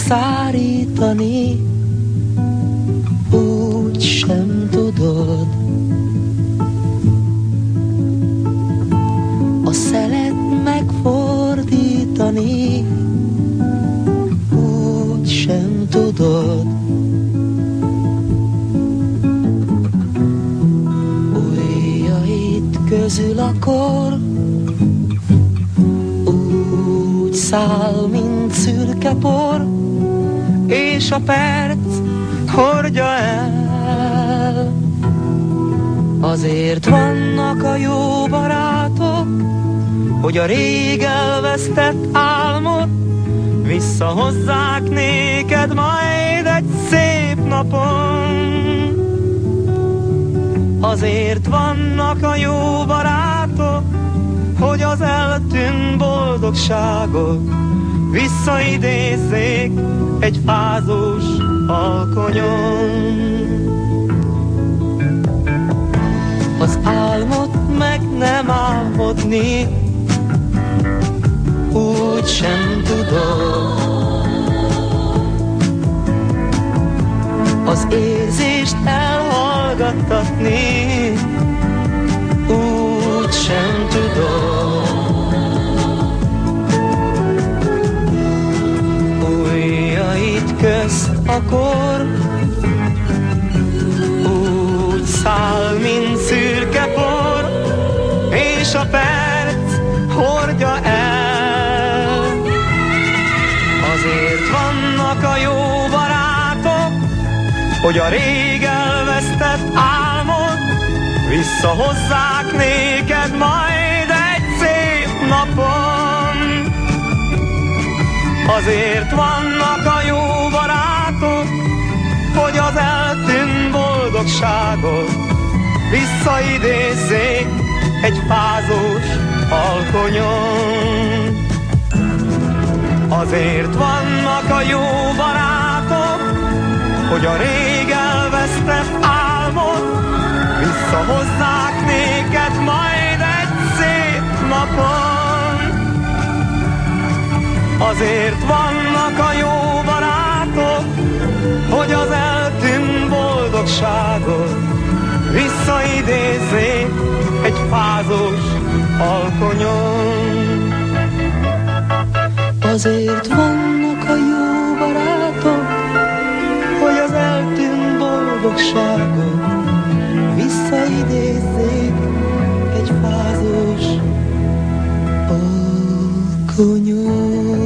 szárítani, úgy sem tudod. A szelet megfordítani, úgy sem tudod. Ujjaid közül akkor úgy száll, mint szürke por, és a perc hordja el. Azért vannak a jó barátok, hogy a rég elvesztett álmot visszahozzák néked majd egy szép napon. Azért vannak a jó barátok, hogy az eltűnt boldogságot visszaidézzék egy fázós alkonyon. Az álmot meg nem álmodni, úgy sem tudod. Az érzést elhallgattatni, úgy sem tudod. Ujjaid közt akkor úgy száll, mint szürke por, és a perc hordja el. Azért vannak a jó barátok, hogy a rég elvesztett álmot visszahozzák néked majd egy szép napon. Azért vannak a jó barátok, hogy az eltűnt boldogságot visszaidézzék egy fázós alkonyon. Azért vannak a jó barátok, hogy a rég elvesztett álmot visszahozzák néked majd egy szép napon. Azért vannak a jó barátok, hogy az eltűnt boldogságot visszaidézzék egy fázós alkonyon. Azért vannak a jó barátok, hogy az eltűnt boldogságot visszaidézzék egy fázós alkonyon.